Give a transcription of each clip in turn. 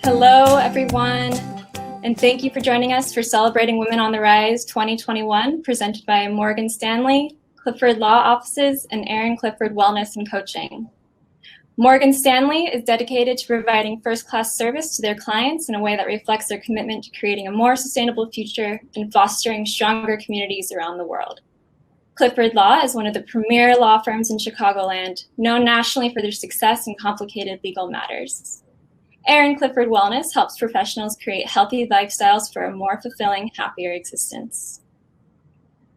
Hello, everyone, and thank you for joining us for Celebrating Women on the Rise 2021, presented by Morgan Stanley, Clifford Law Offices, and Erin Clifford Wellness and Coaching. Morgan Stanley is dedicated to providing first-class service to their clients in a way that reflects their commitment to creating a more sustainable future and fostering stronger communities around the world. Clifford Law is one of the premier law firms in Chicagoland, known nationally for their success in complicated legal matters. Erin Clifford Wellness helps professionals create healthy lifestyles for a more fulfilling, happier existence.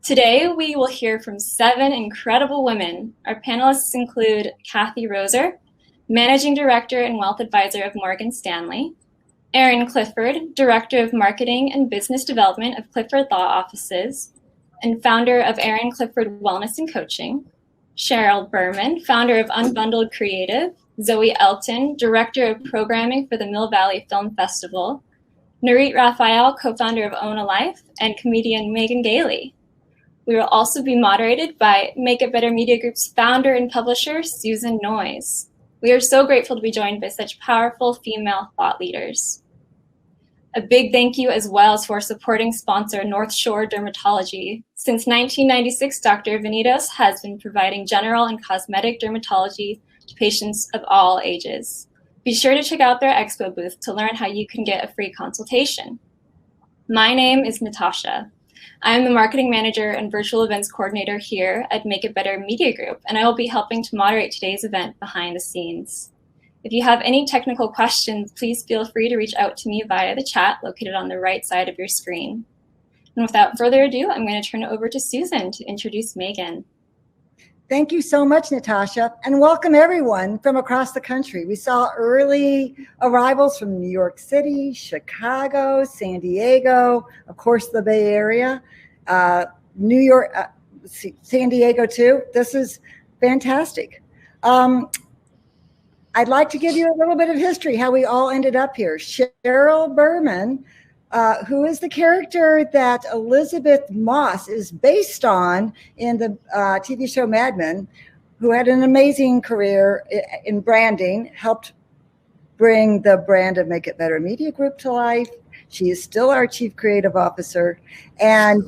Today, we will hear from 7 incredible women. Our panelists include Kathy Roeser, Managing Director and Wealth Advisor of Morgan Stanley, Erin Clifford, Director of Marketing and Business Development of Clifford Law Offices, and founder of Erin Clifford Wellness and Coaching, Sheryl Berman, founder of Unbundled Creative, Zoe Elton, Director of Programming for the Mill Valley Film Festival, Nurit Raphael, co-founder of Own a Life, and comedian Megan Gailey. We will also be moderated by Make It Better Media Group's founder and publisher, Susan Noyes. We are so grateful to be joined by such powerful female thought leaders. A big thank you as well to our supporting sponsor, North Shore Dermatology. Since 1996, Dr. Venidos has been providing general and cosmetic dermatology to patients of all ages. Be sure to check out their expo booth to learn how you can get a free consultation. My name is Natasha. I am the marketing manager and virtual events coordinator here at Make It Better Media Group, and I will be helping to moderate today's event behind the scenes. If you have any technical questions, please feel free to reach out to me via the chat located on the right side of your screen. And without further ado, I'm going to turn it over to Susan to introduce Megan. Thank you so much, Natasha, and welcome everyone from across the country. We saw early arrivals from New York City, Chicago, San Diego, of course, the Bay Area, New York, San Diego too. This is fantastic. I'd like to give you a little bit of history, how we all ended up here. Sheryl Berman, who is the character that Elizabeth Moss is based on in the TV show Mad Men, who had an amazing career in branding, helped bring the brand of Make It Better Media Group to life. She is still our Chief Creative Officer. And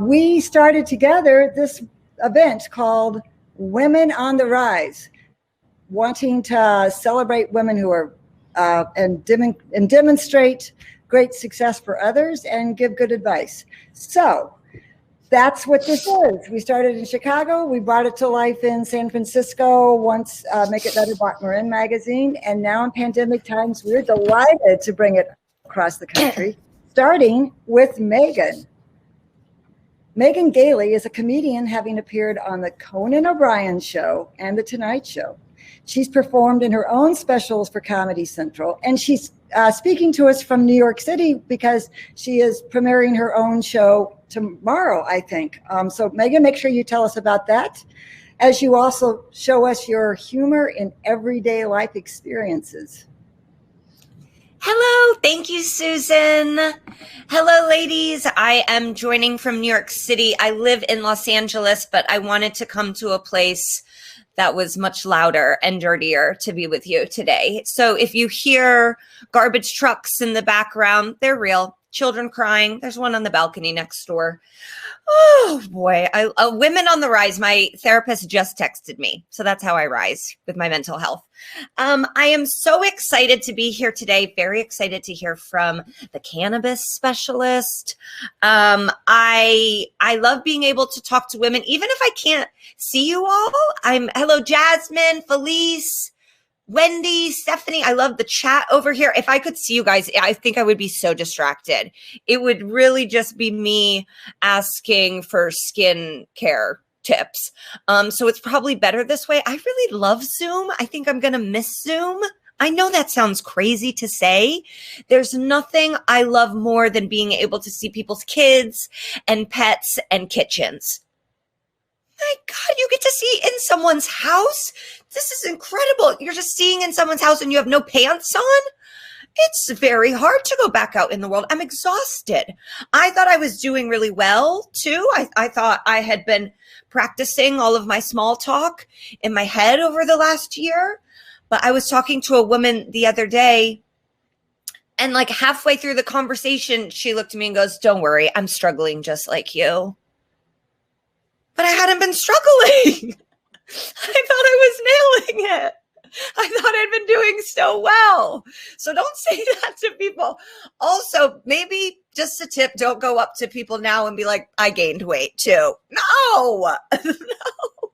we started together this event called Women on the Rise, wanting to celebrate women who are and demonstrate great success for others and give good advice. So that's what this is. We started in Chicago. We brought it to life in San Francisco once Make It Better bought Marin magazine. And now in pandemic times, we're delighted to bring it across the country, starting with Megan. Megan Gailey is a comedian having appeared on the Conan O'Brien Show and The Tonight Show. She's performed in her own specials for Comedy Central, and she's speaking to us from New York City because she is premiering her own show tomorrow, I think. So Megan, make sure you tell us about that, as you also show us your humor in everyday life experiences. Hello, thank you, Susan. Hello, ladies. I am joining from New York City. I live in Los Angeles, but I wanted to come to a place that was much louder and dirtier to be with you today. So if you hear garbage trucks in the background, they're real. Children crying. There's one on the balcony next door. Oh boy, Women on the Rise. My therapist just texted me. So that's how I rise with my mental health. I am so excited to be here today. Very excited to hear from the cannabis specialist. I love being able to talk to women, even if I can't see you all. Hello, Jasmine, Felice, Wendy, Stephanie. I love the chat over here. If I could see you guys, I think I would be so distracted. It would really just be me asking for skin care tips. So it's probably better this way. I really love Zoom. I think I'm going to miss Zoom. I know that sounds crazy to say. There's nothing I love more than being able to see people's kids and pets and kitchens. My God, you get to see in someone's house. This is incredible. You're just seeing in someone's house and you have no pants on. It's very hard to go back out in the world. I'm exhausted. I thought I was doing really well too. I thought I had been practicing all of my small talk in my head over the last year. But I was talking to a woman the other day And like halfway through the conversation, she looked at me and goes, "Don't worry, I'm struggling just like you." But I hadn't been struggling. I thought I was nailing it. I thought I'd been doing so well. So don't say that to people. Also, maybe just a tip, don't go up to people now and be like, "I gained weight too." No, no.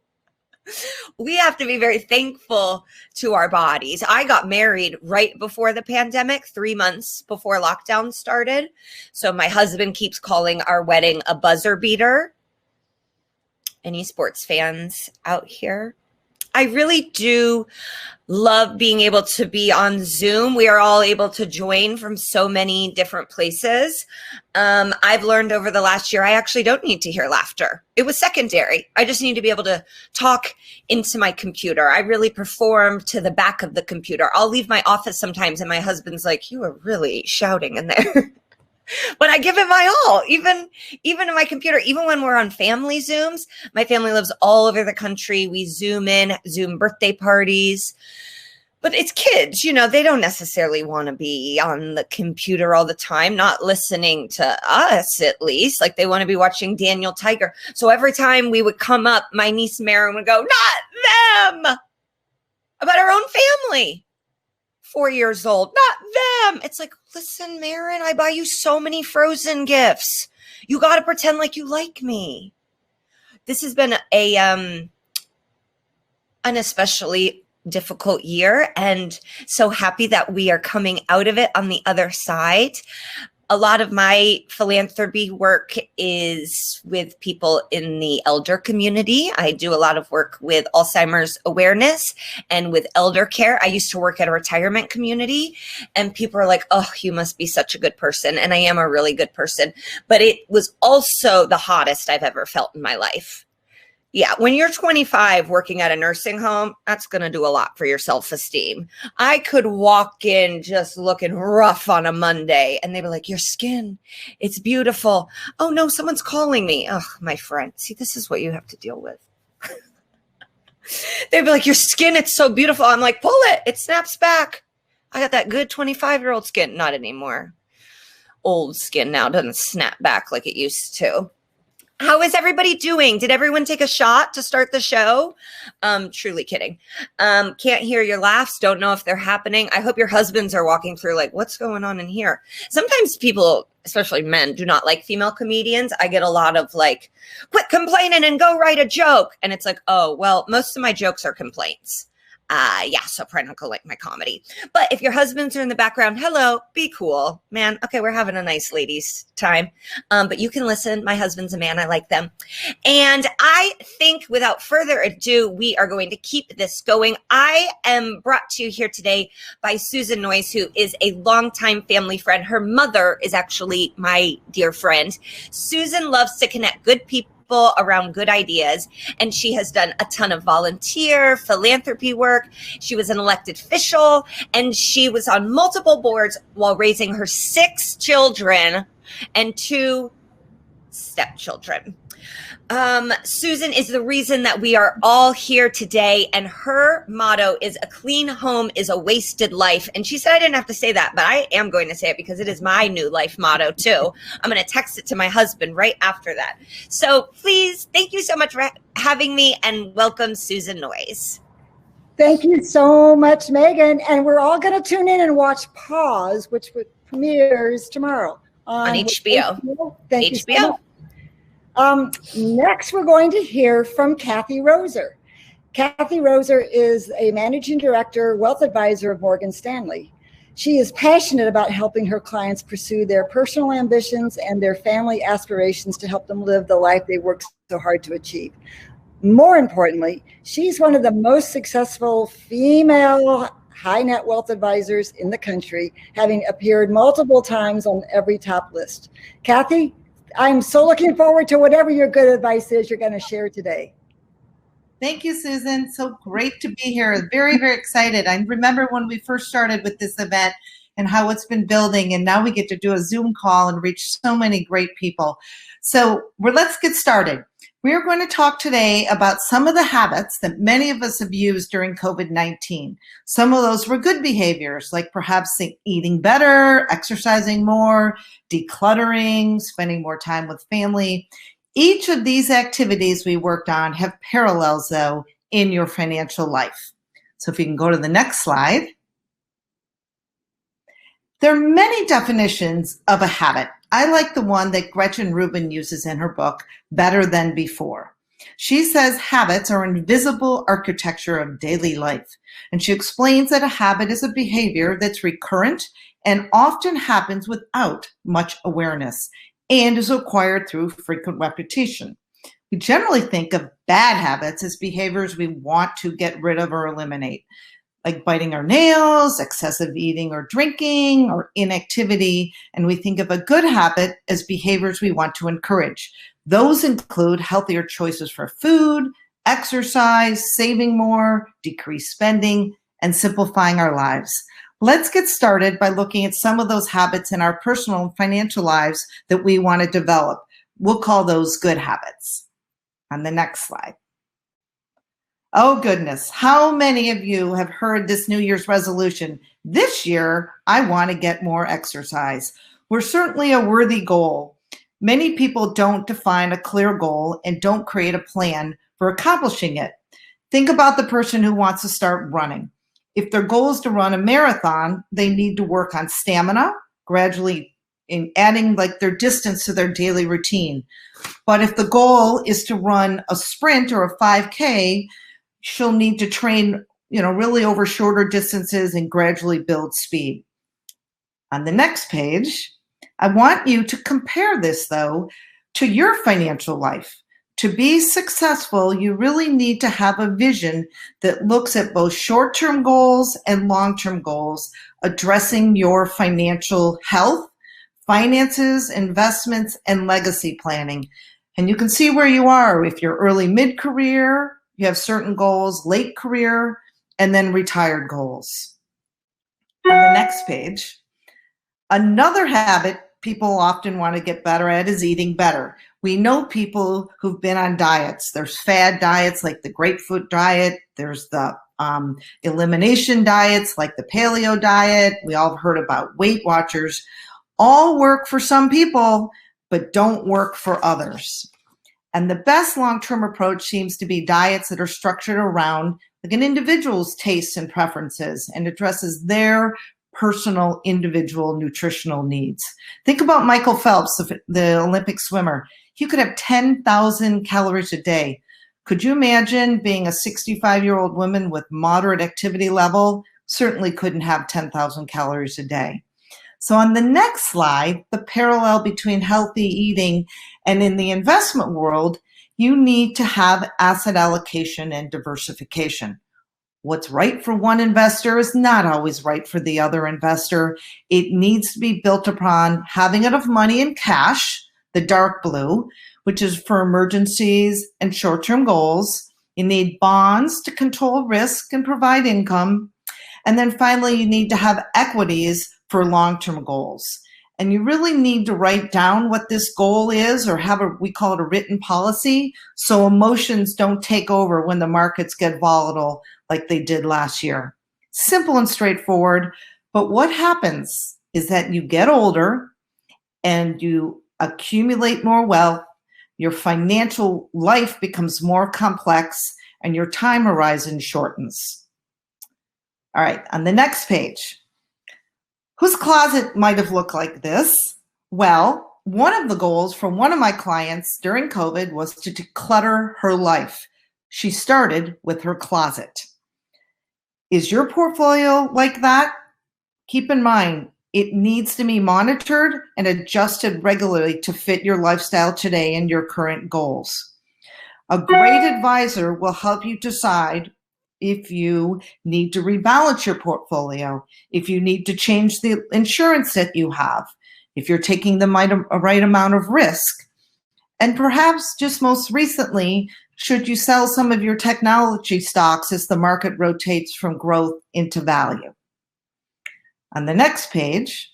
We have to be very thankful to our bodies. I got married right before the pandemic, 3 months before lockdown started. So my husband keeps calling our wedding a buzzer beater. Any sports fans out here? I really do love being able to be on Zoom. We are all able to join from so many different places. I've learned over the last year, I actually don't need to hear laughter. It was secondary. I just need to be able to talk into my computer. I really perform to the back of the computer. I'll leave my office sometimes and my husband's like, "You are really shouting in there." But I give it my all, even in my computer, even when we're on family Zooms. My family lives all over the country. We Zoom in, Zoom birthday parties. But it's kids, you know, they don't necessarily want to be on the computer all the time, not listening to us at least. Like they want to be watching Daniel Tiger. So every time we would come up, my niece Marin would go, "Not them," about our own family. 4 years old, "Not them." It's like, listen, Marin, I buy you so many Frozen gifts. You got to pretend like you like me. This has been an especially difficult year, and so happy that we are coming out of it on the other side. A lot of my philanthropy work is with people in the elder community. I do a lot of work with Alzheimer's awareness and with elder care. I used to work at a retirement community, and people are like, "Oh, you must be such a good person." And I am a really good person, but it was also the hottest I've ever felt in my life. Yeah, when you're 25 working at a nursing home, that's going to do a lot for your self-esteem. I could walk in just looking rough on a Monday and they'd be like, "Your skin, it's beautiful." "Oh no, someone's calling me." "Oh, my friend, see, this is what you have to deal with." They'd be like, "Your skin, it's so beautiful." I'm like, "Pull it, it snaps back." I got that good 25-year-old skin. Not anymore. Old skin now doesn't snap back like it used to. How is everybody doing? Did everyone take a shot to start the show? Truly kidding. Can't hear your laughs. Don't know if they're happening. I hope your husbands are walking through like, "What's going on in here?" Sometimes people, especially men, do not like female comedians. I get a lot of like, "Quit complaining and go write a joke." And it's like, oh, well, most of my jokes are complaints. Yeah, so probably not gonna like my comedy. But if your husbands are in the background, hello, be cool, man. Okay, we're having a nice ladies' time. But you can listen. My husband's a man. I like them. And I think without further ado, we are going to keep this going. I am brought to you here today by Susan Noyes, who is a longtime family friend. Her mother is actually my dear friend. Susan loves to connect good people around good ideas, and she has done a ton of volunteer philanthropy work. She was an elected official, and she was on multiple boards while raising her 6 children and 2 stepchildren. Susan is the reason that we are all here today, and her motto is "A clean home is a wasted life." And she said I didn't have to say that, but I am going to say it because it is my new life motto too. I'm going to text it to my husband right after that. So please, thank you so much for having me, and welcome, Susan Noyes. Thank you so much, Megan. And we're all going to tune in and watch Pause, which premieres tomorrow on HBO. Thank you so much. Next, we're going to hear from Kathy Roeser. Kathy Roeser is a managing director, wealth advisor of Morgan Stanley. She is passionate about helping her clients pursue their personal ambitions and their family aspirations to help them live the life they work so hard to achieve. More importantly, she's one of the most successful female high net wealth advisors in the country, having appeared multiple times on every top list. Kathy, I'm so looking forward to whatever your good advice is you're going to share today. Thank you, Susan. So great to be here. Very, very excited. I remember when we first started with this event and how it's been building, and now we get to do a Zoom call and reach so many great people. So let's get started. We are going to talk today about some of the habits that many of us have used during COVID-19. Some of those were good behaviors, like perhaps eating better, exercising more, decluttering, spending more time with family. Each of these activities we worked on have parallels, though, in your financial life. So if you can go to the next slide. There are many definitions of a habit. I like the one that Gretchen Rubin uses in her book, Better Than Before. She says habits are invisible architecture of daily life. And she explains that a habit is a behavior that's recurrent and often happens without much awareness and is acquired through frequent repetition. We generally think of bad habits as behaviors we want to get rid of or eliminate, like biting our nails, excessive eating or drinking, or inactivity. And we think of a good habit as behaviors we want to encourage. Those include healthier choices for food, exercise, saving more, decreased spending, and simplifying our lives. Let's get started by looking at some of those habits in our personal and financial lives that we want to develop. We'll call those good habits. On the next slide. Oh goodness, how many of you have heard this New Year's resolution? This year, I want to get more exercise. We're certainly a worthy goal. Many people don't define a clear goal and don't create a plan for accomplishing it. Think about the person who wants to start running. If their goal is to run a marathon, they need to work on stamina, gradually in adding like their distance to their daily routine. But if the goal is to run a sprint or a 5K, she'll need to train, really over shorter distances and gradually build speed. On the next page, I want you to compare this, though, to your financial life. To be successful, you really need to have a vision that looks at both short-term goals and long-term goals, addressing your financial health, finances, investments, and legacy planning. And you can see where you are if you're early mid-career, you have certain goals, late career, and then retired goals. On the next page, another habit people often want to get better at is eating better. We know people who've been on diets. There's fad diets like the grapefruit diet. There's the elimination diets like the paleo diet. We all have heard about Weight Watchers. All work for some people, but don't work for others. And the best long-term approach seems to be diets that are structured around like an individual's tastes and preferences and addresses their personal individual nutritional needs. Think about Michael Phelps, the Olympic swimmer. He could have 10,000 calories a day. Could you imagine being a 65-year-old woman with moderate activity level? Certainly couldn't have 10,000 calories a day. So on the next slide, the parallel between healthy eating and in the investment world, you need to have asset allocation and diversification. What's right for one investor is not always right for the other investor. It needs to be built upon having enough money in cash, the dark blue, which is for emergencies and short-term goals. You need bonds to control risk and provide income. And then finally, you need to have equities for long-term goals. And you really need to write down what this goal is or we call it a written policy, so emotions don't take over when the markets get volatile like they did last year. Simple and straightforward, but what happens is that you get older and you accumulate more wealth, your financial life becomes more complex, and your time horizon shortens. All right, on the next page. Whose closet might have looked like this? Well, one of the goals for one of my clients during COVID was to declutter her life. She started with her closet. Is your portfolio like that? Keep in mind, it needs to be monitored and adjusted regularly to fit your lifestyle today and your current goals. A great advisor will help you decide if you need to rebalance your portfolio, if you need to change the insurance that you have, if you're taking the right amount of risk, and perhaps just most recently, should you sell some of your technology stocks as the market rotates from growth into value. On the next page,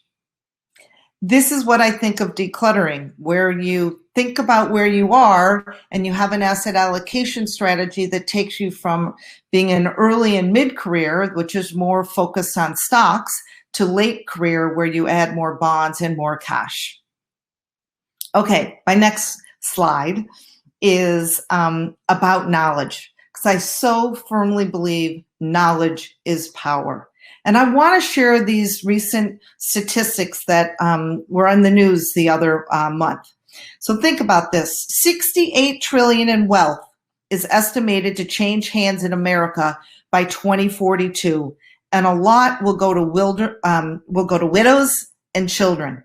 This is what I think of decluttering, where you think about where you are and you have an asset allocation strategy that takes you from being an early and mid-career, which is more focused on stocks, to late career where you add more bonds and more cash. Okay, my next slide is about knowledge, because I so firmly believe knowledge is power. And I want to share these recent statistics that were on the news the other month. So think about this. $68 trillion in wealth is estimated to change hands in America by 2042, and a lot will go to widows and children.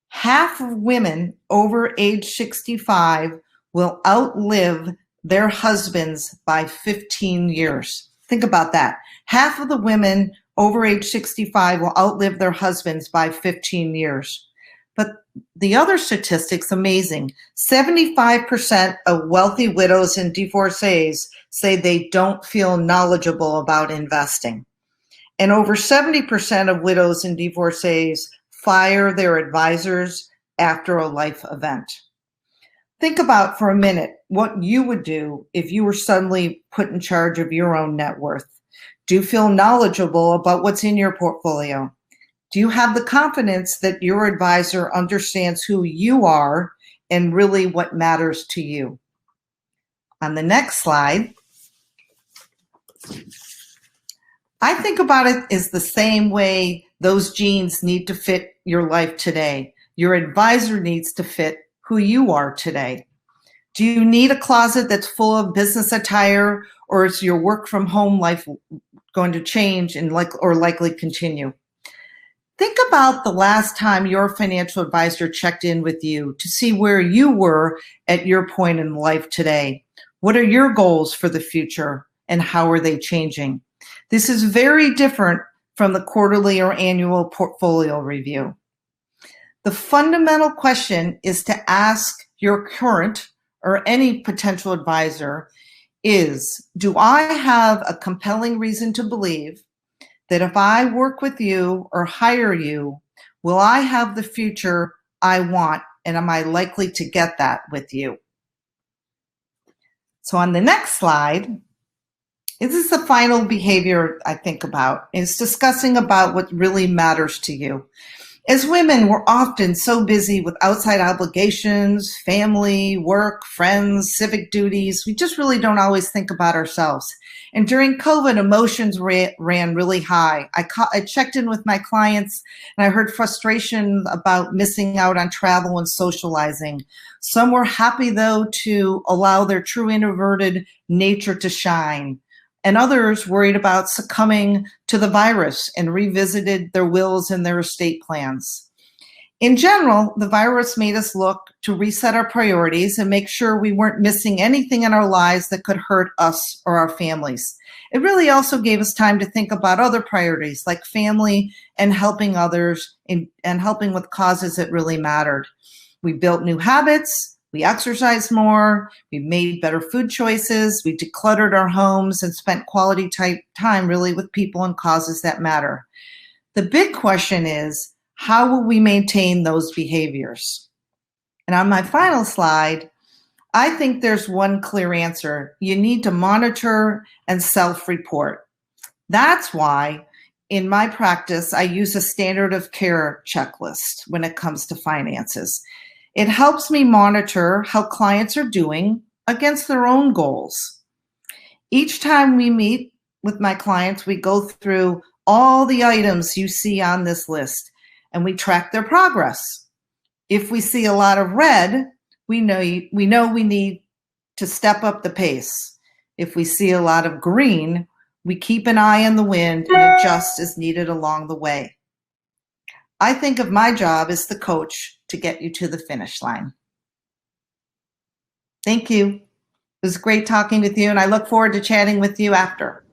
Half of women over age 65 will outlive their husbands by 15 years. Think about that. Half of the women over age 65 will outlive their husbands by 15 years. But the other statistic's amazing. 75% of wealthy widows and divorcees say they don't feel knowledgeable about investing. And over 70% of widows and divorcees fire their advisors after a life event. Think about for a minute what you would do if you were suddenly put in charge of your own net worth. Do you feel knowledgeable about what's in your portfolio? Do you have the confidence that your advisor understands who you are and really what matters to you? On the next slide, I think about it as the same way those jeans need to fit your life today. Your advisor needs to fit who you are today. Do you need a closet that's full of business attire, or is your work from home life going to change and likely continue? Think about the last time your financial advisor checked in with you to see where you were at your point in life today. What are your goals for the future and how are they changing? This is very different from the quarterly or annual portfolio review. The fundamental question is to ask your current or any potential advisor is, do I have a compelling reason to believe that if I work with you or hire you, will I have the future I want, and am I likely to get that with you? So on the next slide, this is the final behavior I think about. It's discussing about what really matters to you. As women, we're often so busy with outside obligations, family, work, friends, civic duties. We just really don't always think about ourselves. And during COVID, emotions ran really high. I checked in with my clients and I heard frustration about missing out on travel and socializing. Some were happy, though, to allow their true introverted nature to shine. And others worried about succumbing to the virus and revisited their wills and their estate plans. In general, the virus made us look to reset our priorities and make sure we weren't missing anything in our lives that could hurt us or our families. It really also gave us time to think about other priorities like family and helping others and helping with causes that really mattered. We built new habits. We exercised more, we made better food choices, we decluttered our homes and spent quality time really with people and causes that matter. The big question is, how will we maintain those behaviors? And on my final slide, I think there's one clear answer. You need to monitor and self-report. That's why in my practice, I use a standard of care checklist when it comes to finances. It helps me monitor how clients are doing against their own goals. Each time we meet with my clients, we go through all the items you see on this list and we track their progress. If we see a lot of red, we know we need to step up the pace. If we see a lot of green, we keep an eye on the wind and adjust as needed along the way. I think of my job as the coach to get you to the finish line. Thank you. It was great talking with you, and I look forward to chatting with you after.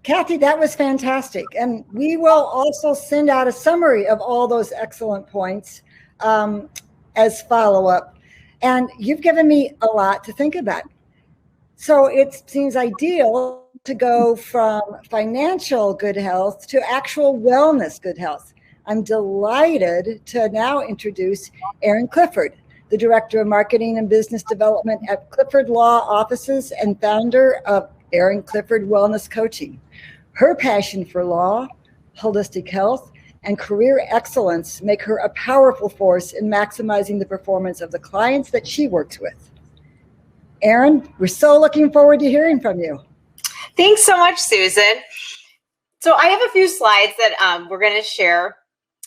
Kathy, that was fantastic. And we will also send out a summary of all those excellent points as follow-up. And you've given me a lot to think about. So it seems ideal to go from financial good health to actual wellness good health. I'm delighted to now introduce Erin Clifford, the Director of Marketing and Business Development at Clifford Law Offices and founder of Erin Clifford Wellness Coaching. Her passion for law, holistic health, and career excellence make her a powerful force in maximizing the performance of the clients that she works with. Erin, we're so looking forward to hearing from you. Thanks so much, Susan. So I have a few slides that we're going to share.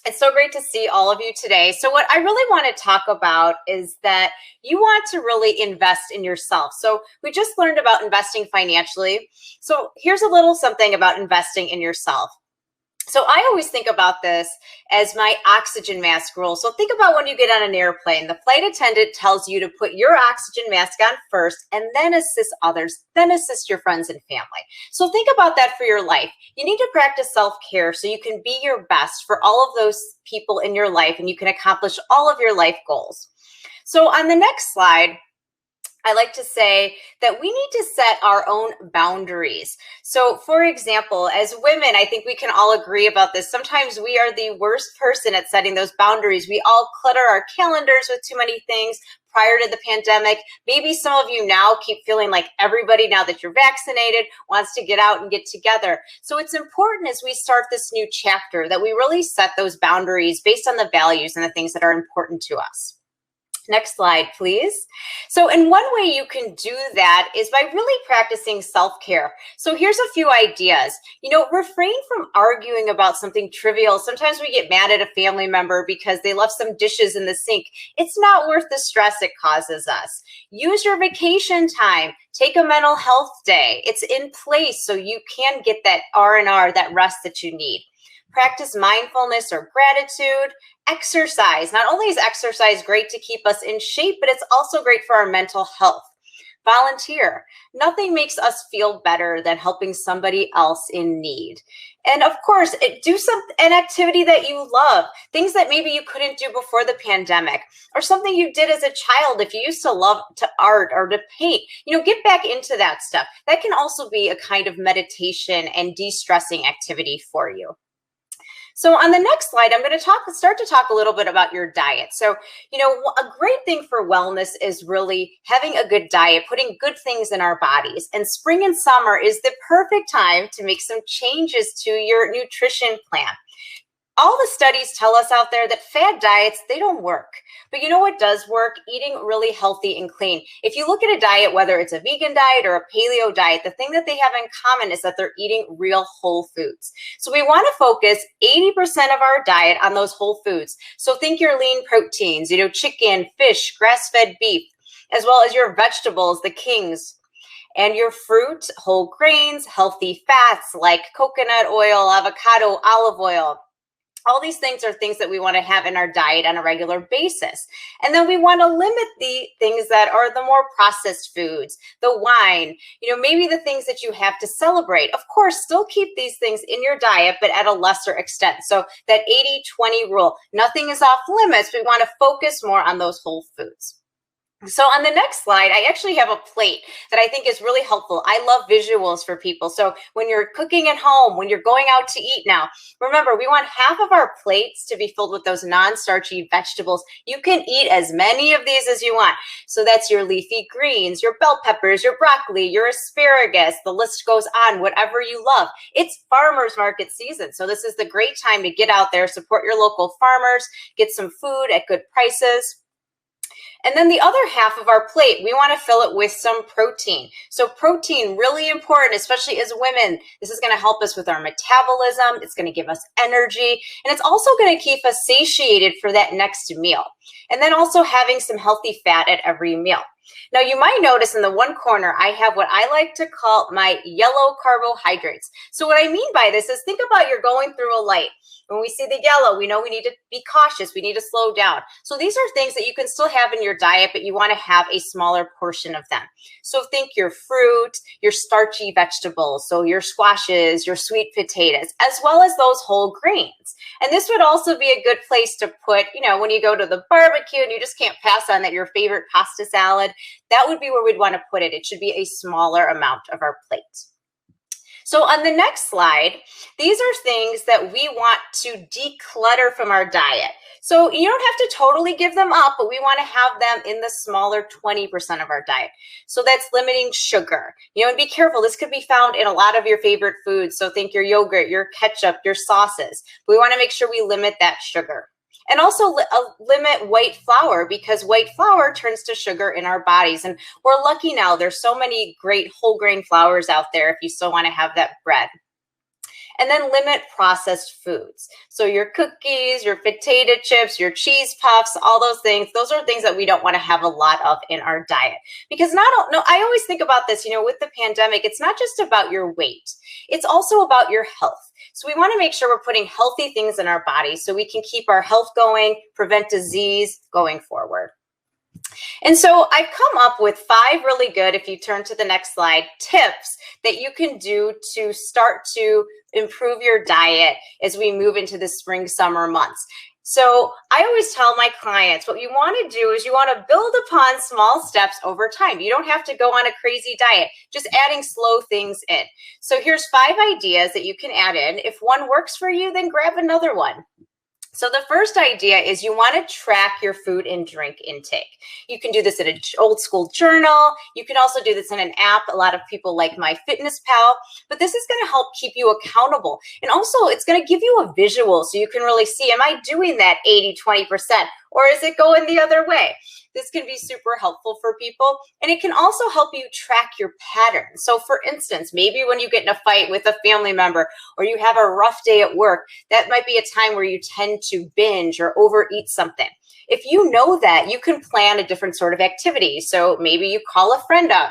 It's so great to see all of you today. So what I really want to talk about is that you want to really invest in yourself. So we just learned about investing financially. So here's a little something about investing in yourself. So I always think about this as my oxygen mask rule. So think about when you get on an airplane, the flight attendant tells you to put your oxygen mask on first and then assist others, then assist your friends and family. So think about that for your life. You need to practice self-care so you can be your best for all of those people in your life and you can accomplish all of your life goals. So on the next slide, I like to say that we need to set our own boundaries. So for example, as women, I think we can all agree about this. Sometimes we are the worst person at setting those boundaries. We all clutter our calendars with too many things prior to the pandemic. Maybe some of you now keep feeling like everybody, now that you're vaccinated, wants to get out and get together. So it's important as we start this new chapter that we really set those boundaries based on the values and the things that are important to us. Next slide, please. So in one way you can do that is by really practicing self-care. So here's a few ideas. Refrain from arguing about something trivial. Sometimes we get mad at a family member because they left some dishes in the sink. It's not worth the stress it causes us. Use your vacation time. Take a mental health day. It's in place so you can get that R&R, that rest that you need. Practice mindfulness or gratitude. Exercise. Not only is exercise great to keep us in shape, but it's also great for our mental health. Volunteer. Nothing makes us feel better than helping somebody else in need. And of course, do an activity that you love, things that maybe you couldn't do before the pandemic, or something you did as a child if you used to love to art or to paint. Get back into that stuff. That can also be a kind of meditation and de-stressing activity for you. So on the next slide, I'm going to start to talk a little bit about your diet. So, a great thing for wellness is really having a good diet, putting good things in our bodies. And spring and summer is the perfect time to make some changes to your nutrition plan. All the studies tell us out there that fad diets, they don't work. But you know what does work? Eating really healthy and clean. If you look at a diet, whether it's a vegan diet or a paleo diet, the thing that they have in common is that they're eating real whole foods. So we want to focus 80% of our diet on those whole foods. So think your lean proteins, chicken, fish, grass-fed beef, as well as your vegetables, the kings, and your fruit, whole grains, healthy fats like coconut oil, avocado, olive oil. All these things are things that we want to have in our diet on a regular basis. And then we want to limit the things that are the more processed foods, the wine, maybe the things that you have to celebrate. Of course, still keep these things in your diet, but at a lesser extent. So that 80-20 rule, nothing is off limits. We want to focus more on those whole foods. So on the next slide, I actually have a plate that I think is really helpful. I love visuals for people. So when you're cooking at home, when you're going out to eat now, remember, we want half of our plates to be filled with those non-starchy vegetables. You can eat as many of these as you want. So that's your leafy greens, your bell peppers, your broccoli, your asparagus. The list goes on, whatever you love. It's farmers market season. So this is the great time to get out there, support your local farmers, get some food at good prices. And then the other half of our plate, we want to fill it with some protein. So protein, really important, especially as women. This is going to help us with our metabolism. It's going to give us energy. And it's also going to keep us satiated for that next meal. And then also having some healthy fat at every meal. Now, you might notice in the one corner, I have what I like to call my yellow carbohydrates. So what I mean by this is think about you're going through a light. When we see the yellow, we know we need to be cautious. We need to slow down. So these are things that you can still have in your diet, but you want to have a smaller portion of them. So think your fruit, your starchy vegetables, so your squashes, your sweet potatoes, as well as those whole grains. And this would also be a good place to put, when you go to the barbecue and you just can't pass on that your favorite pasta salad, that would be where we'd want to put it. It should be a smaller amount of our plate. So on the next slide, these are things that we want to declutter from our diet. So you don't have to totally give them up, but we want to have them in the smaller 20% of our diet. So that's limiting sugar. And be careful. This could be found in a lot of your favorite foods. So think your yogurt, your ketchup, your sauces. We want to make sure we limit that sugar. And also limit white flour, because white flour turns to sugar in our bodies. And we're lucky now. There's so many great whole grain flours out there if you still want to have that bread. And then limit processed foods. So your cookies, your potato chips, your cheese puffs, all those things are things that we don't want to have a lot of in our diet. Because I always think about this, with the pandemic, it's not just about your weight. It's also about your health. So we want to make sure we're putting healthy things in our body so we can keep our health going, prevent disease going forward. And so I've come up with 5 really good, if you turn to the next slide, tips that you can do to start to improve your diet as we move into the spring, summer months. So I always tell my clients, what you want to do is you want to build upon small steps over time. You don't have to go on a crazy diet, just adding slow things in. So here's 5 ideas that you can add in. If one works for you, then grab another one. So the first idea is you want to track your food and drink intake. You can do this in an old school journal. You can also do this in an app. A lot of people like MyFitnessPal, but this is going to help keep you accountable. And also it's going to give you a visual so you can really see, am I doing that 80-20% or is it going the other way? This can be super helpful for people, and it can also help you track your patterns. So for instance, maybe when you get in a fight with a family member or you have a rough day at work, that might be a time where you tend to binge or overeat something. If you know that, you can plan a different sort of activity. So maybe you call a friend up.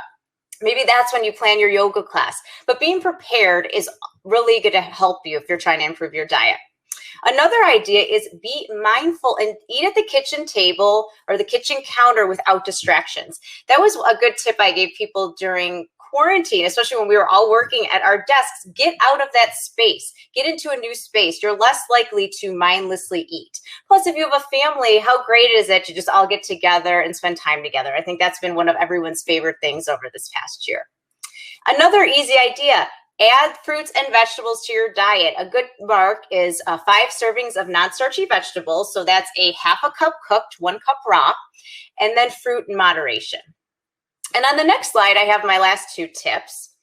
Maybe that's when you plan your yoga class. But being prepared is really going to help you if you're trying to improve your diet. Another idea is be mindful and eat at the kitchen table or the kitchen counter without distractions. That was a good tip I gave people during quarantine, especially when we were all working at our desks. Get out of that space. Get into a new space. You're less likely to mindlessly eat. Plus, if you have a family, how great is it to just all get together and spend time together? I think that's been one of everyone's favorite things over this past year. Another easy idea, add fruits and vegetables to your diet. A good mark is 5 servings of non-starchy vegetables. So that's a half a cup cooked, 1 cup raw, and then fruit in moderation. And on the next slide, I have my last 2 tips,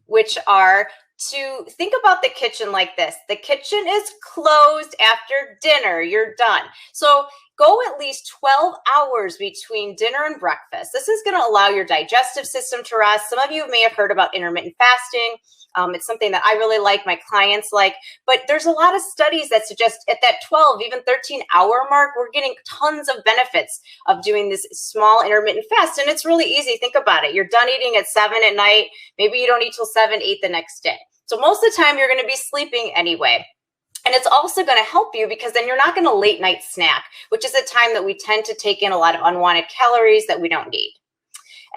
which are to think about the kitchen like this. The kitchen is closed after dinner. You're done. So go at least 12 hours between dinner and breakfast. This is going to allow your digestive system to rest. Some of you may have heard about intermittent fasting. It's something that I really like, my clients like, but there's a lot of studies that suggest at that 12, even 13-hour mark, we're getting tons of benefits of doing this small intermittent fast. And it's really easy. Think about it. You're done eating at 7 at night. Maybe you don't eat till 7, 8 the next day. So most of the time you're going to be sleeping anyway. And it's also going to help you because then you're not going to late night snack, which is a time that we tend to take in a lot of unwanted calories that we don't need.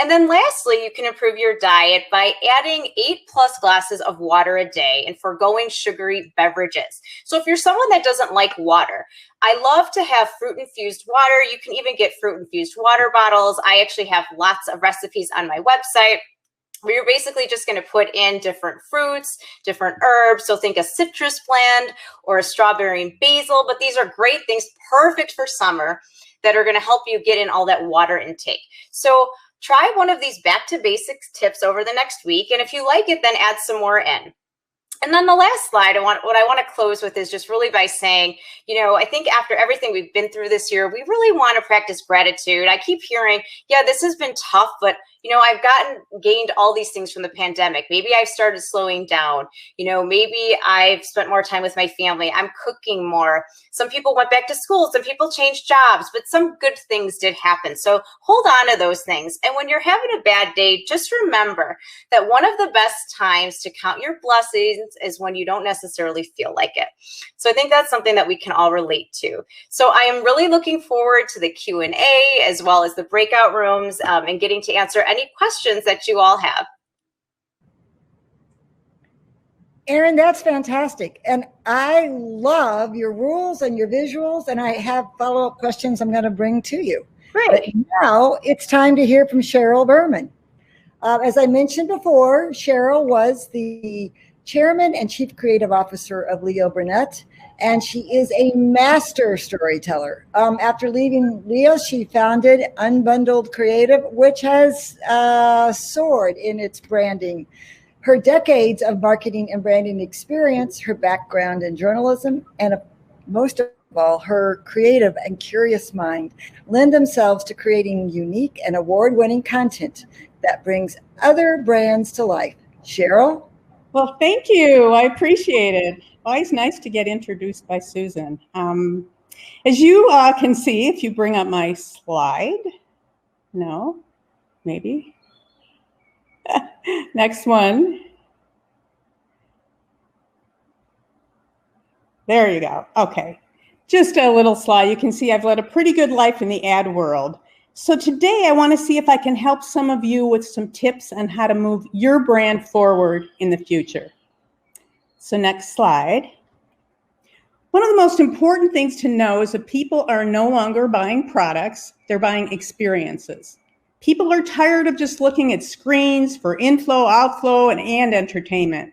And then lastly, you can improve your diet by adding 8+ glasses of water a day and foregoing sugary beverages. So if you're someone that doesn't like water, I love to have fruit-infused water. You can even get fruit-infused water bottles. I actually have lots of recipes on my website where you're basically just going to put in different fruits, different herbs. So think a citrus blend or a strawberry and basil, but these are great things, perfect for summer, that are going to help you get in all that water intake. So try one of these back to basics tips over the next week. And if you like it, then add some more in. And then the last slide, what I want to close with is just really by saying, I think after everything we've been through this year, we really want to practice gratitude. I keep hearing, yeah, this has been tough, but I've gained all these things from the pandemic. Maybe I've started slowing down. Maybe I've spent more time with my family. I'm cooking more. Some people went back to school. Some people changed jobs, but some good things did happen. So hold on to those things. And when you're having a bad day, just remember that one of the best times to count your blessings is when you don't necessarily feel like it. So I think that's something that we can all relate to. So I am really looking forward to the Q&A as well as the breakout rooms and getting to answer any questions that you all have. Erin, that's fantastic. And I love your rules and your visuals, and I have follow-up questions I'm going to bring to you. Great. But now it's time to hear from Sheryl Berman. As I mentioned before, Cheryl was the Chairman and Chief Creative Officer of Leo Burnett, and she is a master storyteller. After leaving Leo, she founded Unbundled Creative, which has soared in its branding. Her decades of marketing and branding experience, her background in journalism, and most of all, her creative and curious mind lend themselves to creating unique and award-winning content that brings other brands to life. Cheryl? Well, thank you. I appreciate it. Always nice to get introduced by Susan. As you can see, if you bring up my slide, no, maybe. Next one. There you go. Okay. Just a little slide. You can see I've led a pretty good life in the ad world. So today I want to see if I can help some of you with some tips on how to move your brand forward in the future. So next slide. One of the most important things to know is that people are no longer buying products, they're buying experiences. People are tired of just looking at screens for inflow, outflow, and entertainment.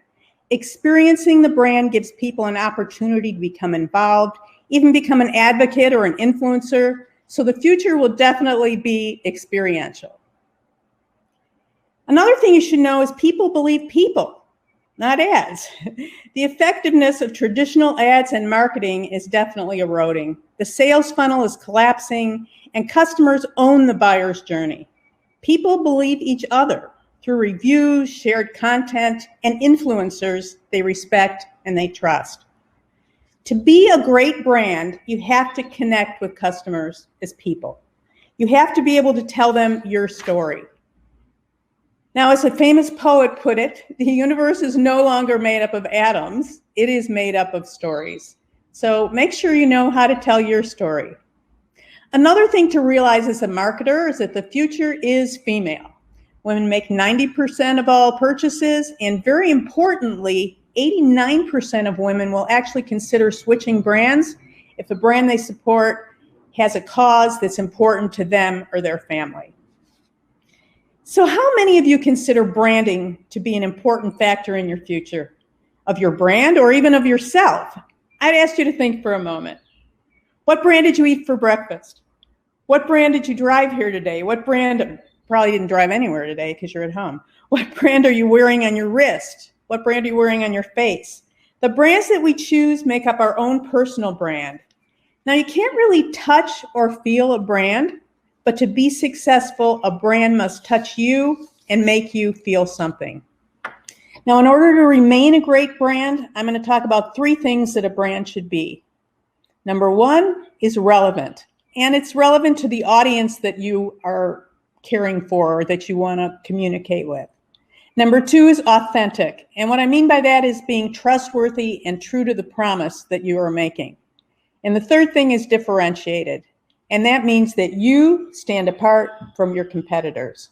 Experiencing the brand gives people an opportunity to become involved, even become an advocate or an influencer. So the future will definitely be experiential. Another thing you should know is people believe people, not ads. The effectiveness of traditional ads and marketing is definitely eroding. The sales funnel is collapsing, and customers own the buyer's journey. People believe each other through reviews, shared content, and influencers they respect and they trust. To be a great brand, you have to connect with customers as people. You have to be able to tell them your story. Now, as a famous poet put it, the universe is no longer made up of atoms, it is made up of stories. So make sure you know how to tell your story. Another thing to realize as a marketer is that the future is female. Women make 90% of all purchases, and very importantly, 89% of women will actually consider switching brands if the brand they support has a cause that's important to them or their family. So how many of you consider branding to be an important factor in your future of your brand or even of yourself? I'd ask you to think for a moment. What brand did you eat for breakfast? What brand did you drive here today? What brand, probably didn't drive anywhere today because you're at home. What brand are you wearing on your wrist? What brand are you wearing on your face? The brands that we choose make up our own personal brand. Now, you can't really touch or feel a brand, but to be successful, a brand must touch you and make you feel something. Now, in order to remain a great brand, I'm going to talk about 3 things that a brand should be. Number 1 is relevant, and it's relevant to the audience that you are caring for or that you want to communicate with. Number 2 is authentic. And what I mean by that is being trustworthy and true to the promise that you are making. And the third thing is differentiated. And that means that you stand apart from your competitors.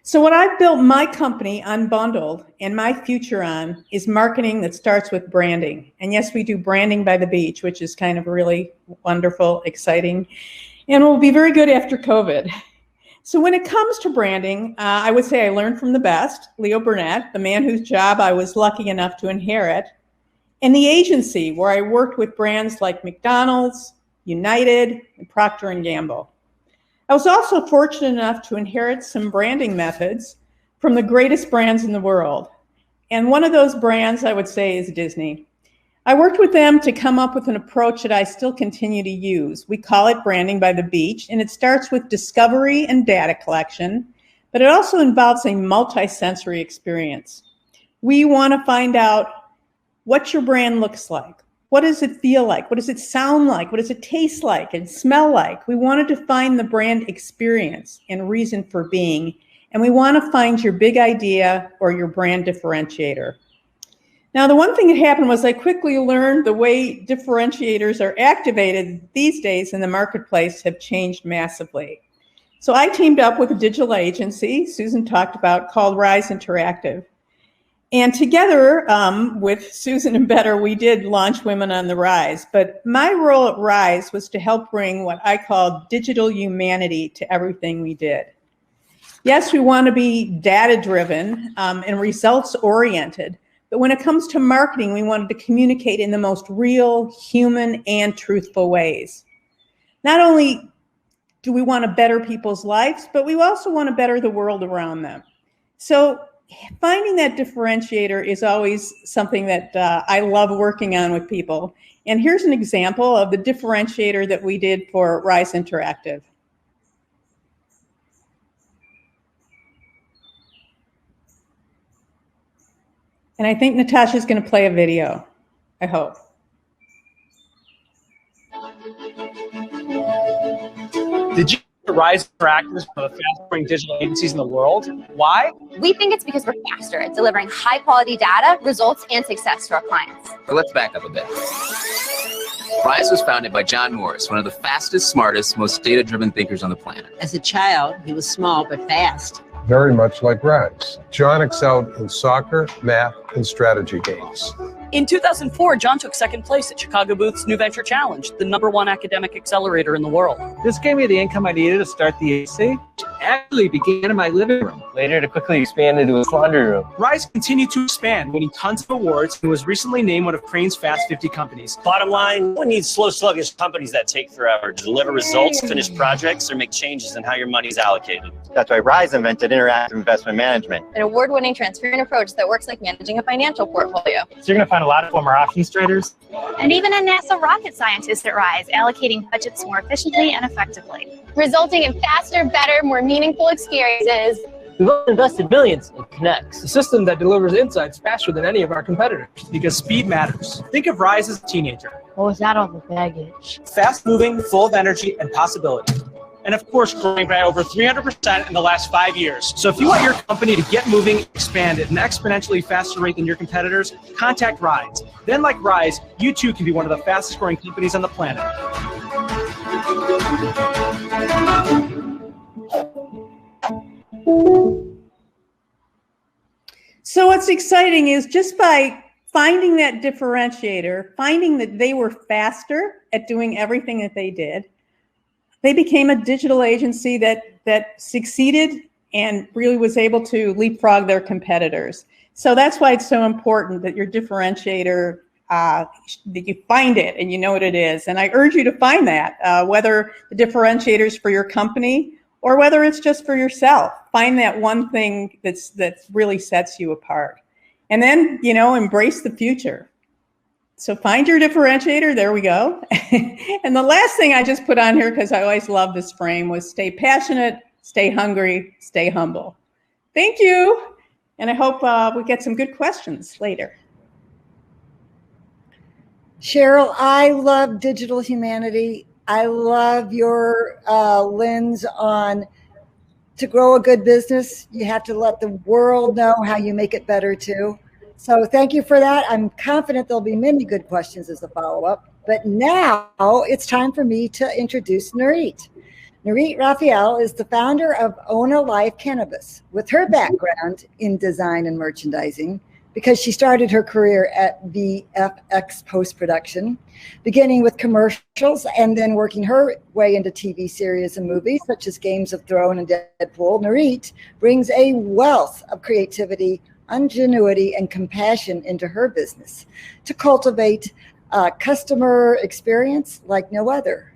So what I've built my company, Unbundled, and my future on is marketing that starts with branding. And yes, we do branding by the beach, which is kind of really wonderful, exciting, and will be very good after COVID. So when it comes to branding, I would say I learned from the best, Leo Burnett, the man whose job I was lucky enough to inherit, and the agency where I worked with brands like McDonald's, United, and Procter & Gamble. I was also fortunate enough to inherit some branding methods from the greatest brands in the world. And one of those brands, I would say, is Disney. I worked with them to come up with an approach that I still continue to use. We call it branding by the beach, and it starts with discovery and data collection, but it also involves a multi-sensory experience. We want to find out what your brand looks like. What does it feel like? What does it sound like? What does it taste like and smell like? We want to define the brand experience and reason for being, and we want to find your big idea or your brand differentiator. Now, the one thing that happened was I quickly learned the way differentiators are activated these days in the marketplace have changed massively. So I teamed up with a digital agency Susan talked about called Rise Interactive. And together with Susan and Better, we did launch Women on the Rise. But my role at Rise was to help bring what I call digital humanity to everything we did. Yes, we want to be data-driven and results-oriented, But when it comes to marketing, we wanted to communicate in the most real, human, and truthful ways. Not only do we want to better people's lives, but we also want to better the world around them. So finding that differentiator is always something that I love working on with people. And here's an example of the differentiator that we did for Rise Interactive. And I think Natasha's going to play a video, I hope. Did you Rise Interactive is one of the fastest-growing digital agencies in the world? Why? We think it's because we're faster at delivering high-quality data, results, and success to our clients. But let's back up a bit. Rise was founded by John Morris, one of the fastest, smartest, most data-driven thinkers on the planet. As a child, he was small but fast. Very much like Rise. John excelled in soccer, math, and strategy games. In 2004, John took second place at Chicago Booth's New Venture Challenge, the #1 academic accelerator in the world. This gave me the income I needed to start the AC. It actually began in my living room, later to quickly expand into a laundry room. Rise continued to expand, winning tons of awards, and was recently named one of Crane's Fast 50 companies. Bottom line, one needs slow, sluggish companies that take forever to deliver results, finish projects, or make changes in how your money is allocated. That's why Rise invented interactive investment management. An award-winning transparent approach that works like managing a financial portfolio. So you're going to find a lot of former options traders. And even a NASA rocket scientist at Rise, allocating budgets more efficiently and effectively. Resulting in faster, better, more meaningful experiences. We've invested millions in Connects, a system that delivers insights faster than any of our competitors, because speed matters. Think of Rise as a teenager. What was that all the baggage? Fast-moving, full of energy and possibility. And of course, growing by over 300% in the last 5 years. So if you want your company to get moving, expand at an exponentially faster rate than your competitors, contact Rise. Then like Rise, you too can be one of the fastest growing companies on the planet. So what's exciting is just by finding that differentiator, finding that they were faster at doing everything that they did, they became a digital agency that succeeded and really was able to leapfrog their competitors. So that's why it's so important that your differentiator, that you find it and you know what it is. And I urge you to find that, whether the differentiators for your company or whether it's just for yourself. Find that one thing that really sets you apart. And then, embrace the future. So find your differentiator, there we go. And the last thing I just put on here, because I always love this frame, was stay passionate, stay hungry, stay humble. Thank you. And I hope we get some good questions later. Cheryl, I love digital humanity. I love your lens on to grow a good business. You have to let the world know how you make it better too. So thank you for that. I'm confident there'll be many good questions as a follow-up. But now it's time for me to introduce Nurit. Nurit Raphael is the founder of Ona Life Cannabis. With her background in design and merchandising, because she started her career at VFX post-production, beginning with commercials and then working her way into TV series and movies such as Games of Thrones and Deadpool, Nurit brings a wealth of creativity, ingenuity, and compassion into her business to cultivate customer experience like no other.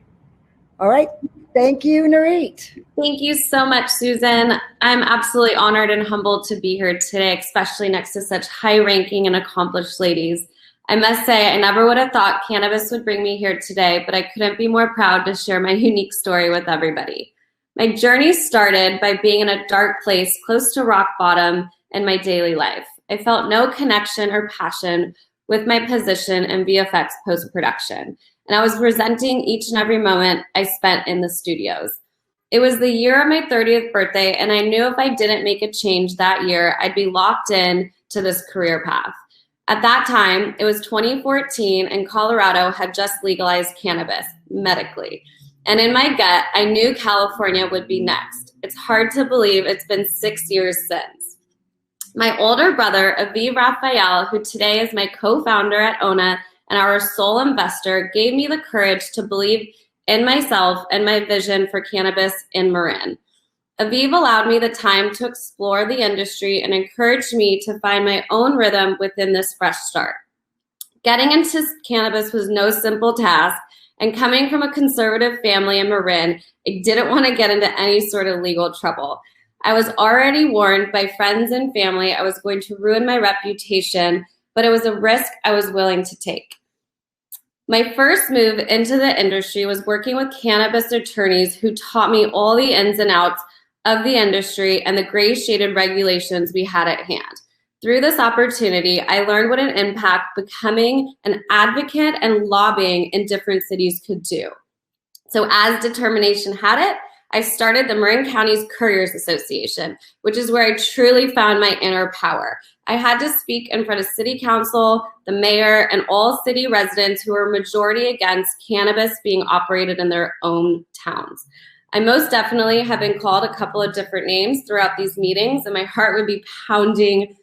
All right. Thank you, Nurit. Thank you so much, Susan. I'm absolutely honored and humbled to be here today, especially next to such high-ranking and accomplished ladies. I must say, I never would have thought cannabis would bring me here today, but I couldn't be more proud to share my unique story with everybody. My journey started by being in a dark place close to rock bottom in my daily life. I felt no connection or passion with my position in VFX post-production, and I was resenting each and every moment I spent in the studios. It was the year of my 30th birthday, and I knew if I didn't make a change that year, I'd be locked in to this career path. At that time, it was 2014, and Colorado had just legalized cannabis medically. And in my gut, I knew California would be next. It's hard to believe it's been 6 years since. My older brother, Aviv Raphael, who today is my co-founder at Ona and our sole investor, gave me the courage to believe in myself and my vision for cannabis in Marin. Aviv allowed me the time to explore the industry and encouraged me to find my own rhythm within this fresh start. Getting into cannabis was no simple task, and coming from a conservative family in Marin, I didn't want to get into any sort of legal trouble. I was already warned by friends and family I was going to ruin my reputation, but it was a risk I was willing to take. My first move into the industry was working with cannabis attorneys who taught me all the ins and outs of the industry and the gray shaded regulations we had at hand. Through this opportunity, I learned what an impact becoming an advocate and lobbying in different cities could do. So as determination had it, I started the Marin County's Couriers Association, which is where I truly found my inner power. I had to speak in front of city council, the mayor, and all city residents who were majority against cannabis being operated in their own towns. I most definitely have been called a couple of different names throughout these meetings, and my heart would be pounding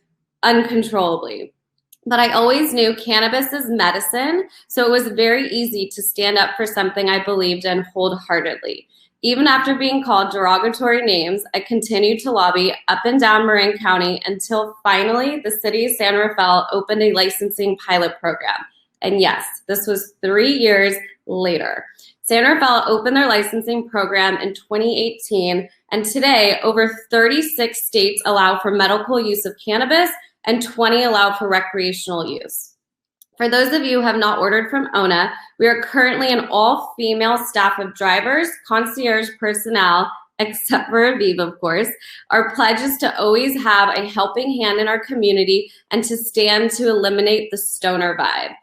uncontrollably. But I always knew cannabis is medicine, so it was very easy to stand up for something I believed in wholeheartedly. Even after being called derogatory names, I continued to lobby up and down Marin County until finally the city of San Rafael opened a licensing pilot program. And yes, this was 3 years later. San Rafael opened their licensing program in 2018, and today over 36 states allow for medical use of cannabis and 20 allow for recreational use. For those of you who have not ordered from ONA, we are currently an all-female staff of drivers, concierge personnel, except for Aviv, of course. Our pledge is to always have a helping hand in our community and to stand to eliminate the stoner vibe.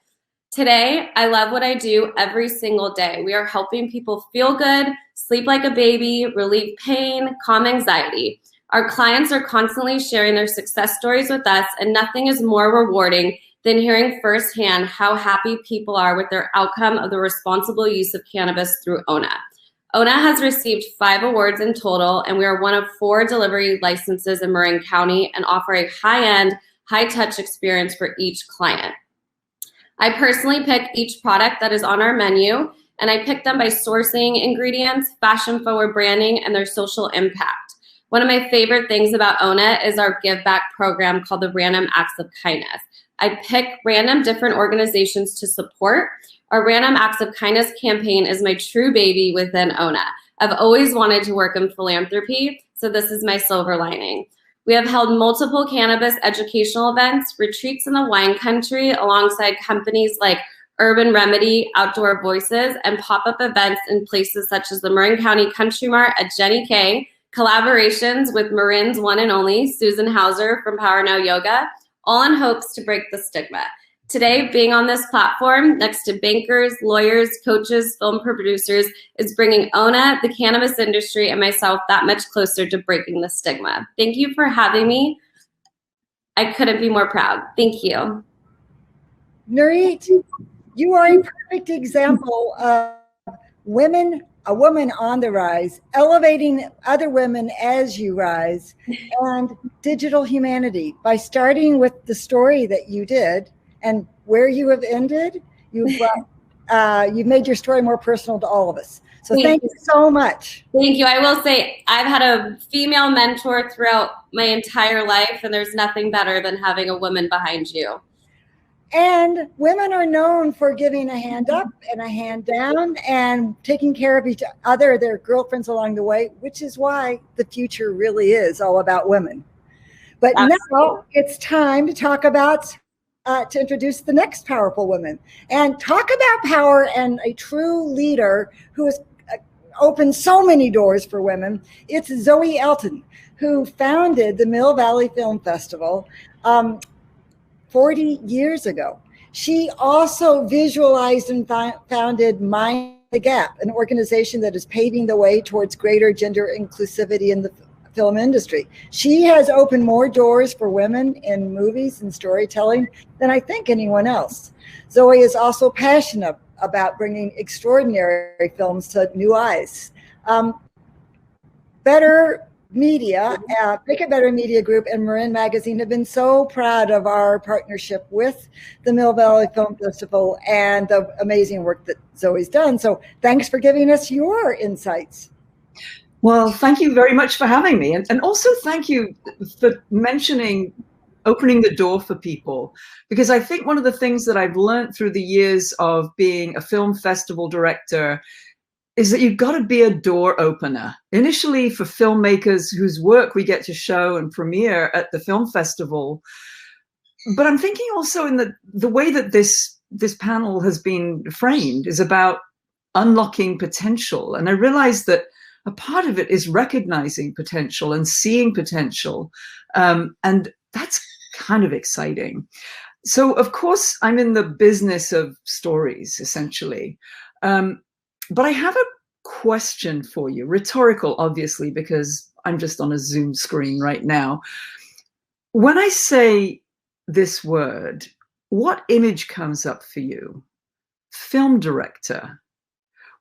Today, I love what I do every single day. We are helping people feel good, sleep like a baby, relieve pain, calm anxiety. Our clients are constantly sharing their success stories with us, and nothing is more rewarding than hearing firsthand how happy people are with their outcome of the responsible use of cannabis through ONA. ONA has received 5 awards in total, and we are one of 4 delivery licenses in Marin County and offer a high-end, high-touch experience for each client. I personally pick each product that is on our menu, and I pick them by sourcing ingredients, fashion-forward branding, and their social impact. One of my favorite things about ONA is our give back program called the Random Acts of Kindness. I pick random different organizations to support. Our Random Acts of Kindness campaign is my true baby within ONA. I've always wanted to work in philanthropy, so this is my silver lining. We have held multiple cannabis educational events, retreats in the wine country alongside companies like Urban Remedy, Outdoor Voices, and pop-up events in places such as the Marin County Country Mart at Jenny K, collaborations with Marin's one and only Susan Hauser from Power Now Yoga, all in hopes to break the stigma. Today, being on this platform next to bankers, lawyers, coaches, film producers is bringing ONA, the cannabis industry, and myself that much closer to breaking the stigma. Thank you for having me. I couldn't be more proud. Thank you. Nurit, you are a perfect example of a woman on the rise, elevating other women as you rise, and digital humanity by starting with the story that you did and where you have ended. You've made your story more personal to all of us. So thank you so much. Thank you. I will say I've had a female mentor throughout my entire life, and there's nothing better than having a woman behind you. And women are known for giving a hand up and a hand down and taking care of each other, their girlfriends along the way, which is why the future really is all about women. But now it's time to talk about, to introduce the next powerful woman and talk about power and a true leader who has opened so many doors for women. It's Zoe Elton, who founded the Mill Valley Film Festival 40 years ago. She also visualized and founded Mind the Gap, an organization that is paving the way towards greater gender inclusivity in the film industry. She has opened more doors for women in movies and storytelling than I think anyone else. Zoe is also passionate about bringing extraordinary films to new eyes. Better Media, Make It Better Media Group and Marin Magazine have been so proud of our partnership with the Mill Valley Film Festival and the amazing work that Zoe's done. So thanks for giving us your insights. Well, thank you very much for having me. And also thank you for mentioning opening the door for people, because I think one of the things that I've learned through the years of being a film festival director is that you've got to be a door opener. Initially for filmmakers whose work we get to show and premiere at the film festival. But I'm thinking also in the way that this panel has been framed is about unlocking potential. And I realized that a part of it is recognizing potential and seeing potential. And that's kind of exciting. So of course I'm in the business of stories, essentially. But I have a question for you, rhetorical, obviously, because I'm just on a Zoom screen right now. When I say this word, what image comes up for you? Film director.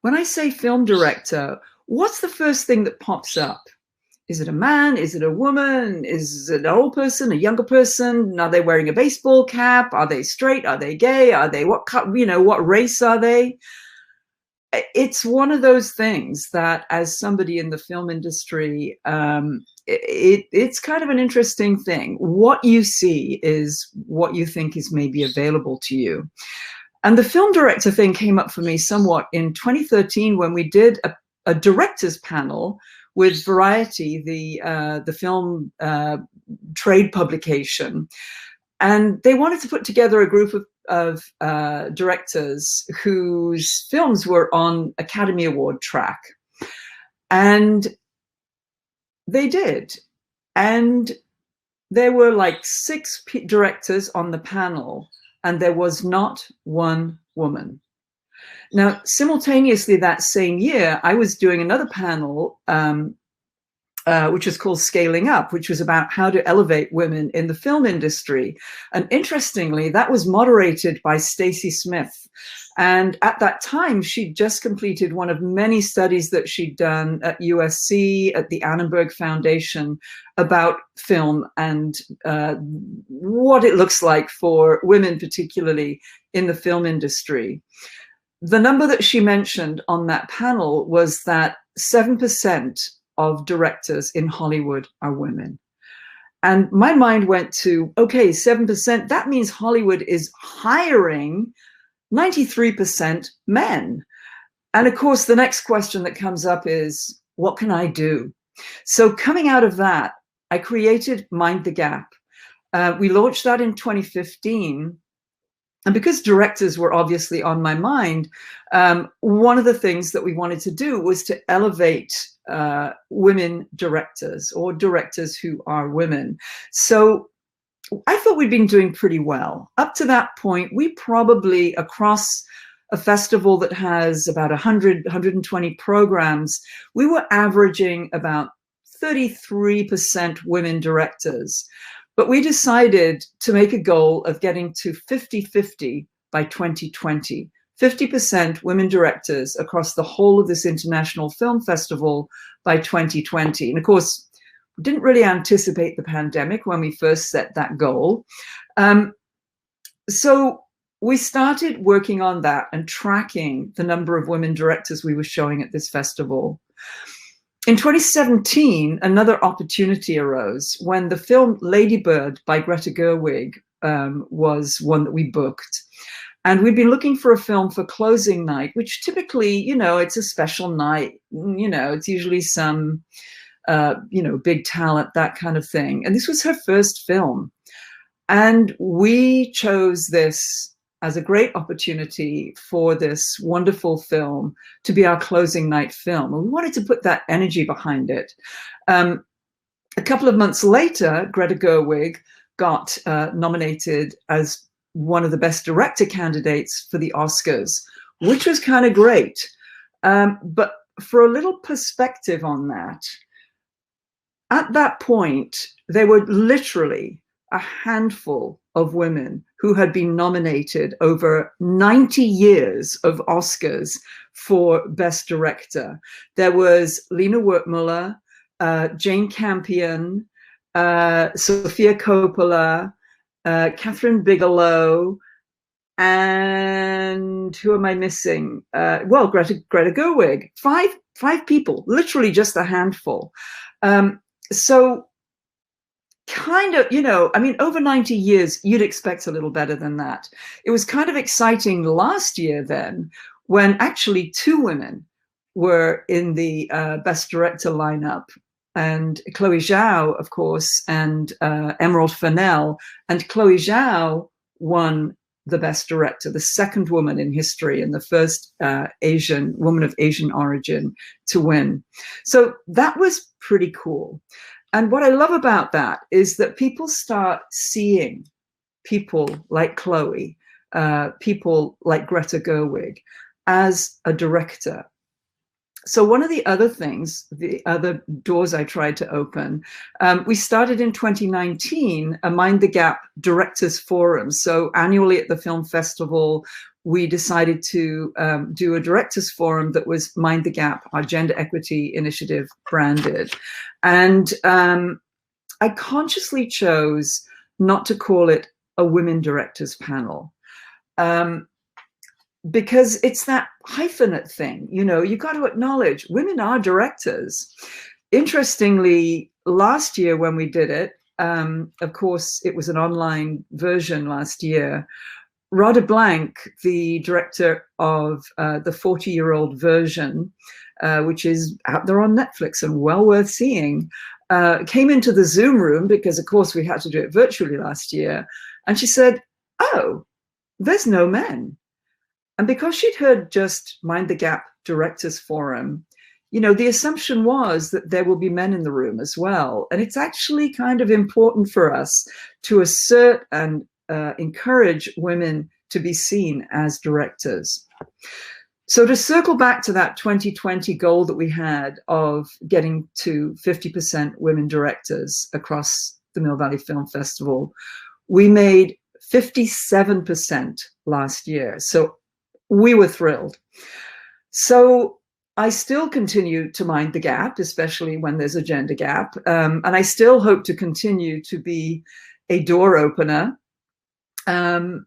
When I say film director, what's the first thing that pops up? Is it a man? Is it a woman? Is it an old person, a younger person? Are they wearing a baseball cap? Are they straight? Are they gay? Are they what race are they? It's one of those things that, as somebody in the film industry, it's kind of an interesting thing. What you see is what you think is maybe available to you. And the film director thing came up for me somewhat in 2013 when we did a director's panel with Variety, the film trade publication. And they wanted to put together a group of directors whose films were on Academy Award track. And they did. And there were like 6 directors on the panel, and there was not one woman. Now, simultaneously that same year, I was doing another panel, which was called Scaling Up, which was about how to elevate women in the film industry. And interestingly, that was moderated by Stacey Smith. And at that time, she'd just completed one of many studies that she'd done at USC, at the Annenberg Foundation, about film and what it looks like for women, particularly in the film industry. The number that she mentioned on that panel was that 7% of directors in Hollywood are women. And my mind went to, okay, 7%, that means Hollywood is hiring 93% men. And of course, the next question that comes up is, what can I do? So coming out of that, I created Mind the Gap. We launched that in 2015. And because directors were obviously on my mind, one of the things that we wanted to do was to elevate women directors or directors who are women. So I thought we'd been doing pretty well. Up to that point, we probably, across a festival that has about 100, 120 programs, we were averaging about 33% women directors. But we decided to make a goal of getting to 50-50 by 2020. 50% women directors across the whole of this international film festival by 2020. And of course, we didn't really anticipate the pandemic when we first set that goal. So we started working on that and tracking the number of women directors we were showing at this festival. In 2017, another opportunity arose when the film Lady Bird by Greta Gerwig was one that we booked. And we'd been looking for a film for closing night, which typically, it's a special night. It's usually some, big talent, that kind of thing. And this was her first film. And we chose this as a great opportunity for this wonderful film to be our closing night film. And we wanted to put that energy behind it. A couple of months later, Greta Gerwig got nominated as one of the best director candidates for the Oscars, which was kind of great. But for a little perspective on that, at that point, there were literally a handful of women who had been nominated over 90 years of Oscars for Best Director. There was Lena Wertmuller, Jane Campion, Sofia Coppola, Catherine Bigelow, and who am I missing? Well, Greta Gerwig. Five people, literally just a handful. So kind of, I mean, over 90 years, you'd expect a little better than that. It was kind of exciting last year then, when actually 2 women were in the Best Director lineup, and Chloe Zhao, of course, and Emerald Fennell. And Chloe Zhao won the Best Director, the second woman in history and the first Asian woman of Asian origin to win. So that was pretty cool. And what I love about that is that people start seeing people like Chloe, people like Greta Gerwig as a director. So one of the other things, the other doors I tried to open, we started in 2019 a Mind the Gap Directors Forum. So annually at the film festival, we decided to do a directors forum that was Mind the Gap, our gender equity initiative branded. And I consciously chose not to call it a women directors panel. Because it's that hyphenate thing, you got to acknowledge women are directors. Interestingly, last year when we did it, of course, it was an online version last year. Rhoda Blank, the director of the 40-year-old version, which is out there on Netflix and well worth seeing, came into the Zoom room because, of course, we had to do it virtually last year. And she said, "Oh, there's no men." And because she'd heard just Mind the Gap Directors Forum, the assumption was that there will be men in the room as well. And it's actually kind of important for us to assert and encourage women to be seen as directors. So to circle back to that 2020 goal that we had of getting to 50% women directors across the Mill Valley Film Festival, we made 57% last year. So we were thrilled. So I still continue to mind the gap, especially when there's a gender gap. And I still hope to continue to be a door opener. And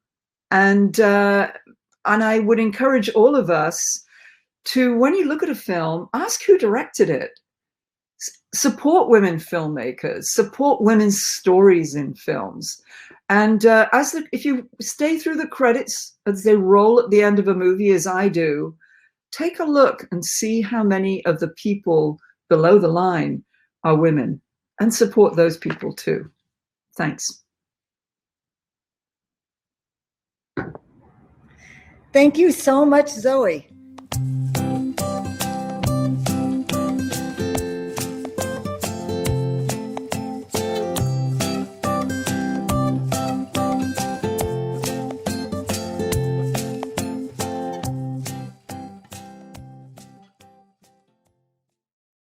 I would encourage all of us to, when you look at a film, ask who directed it. Support women filmmakers, support women's stories in films. And if you stay through the credits as they roll at the end of a movie, as I do, take a look and see how many of the people below the line are women, and support those people too. Thanks. Thank you so much, Zoe.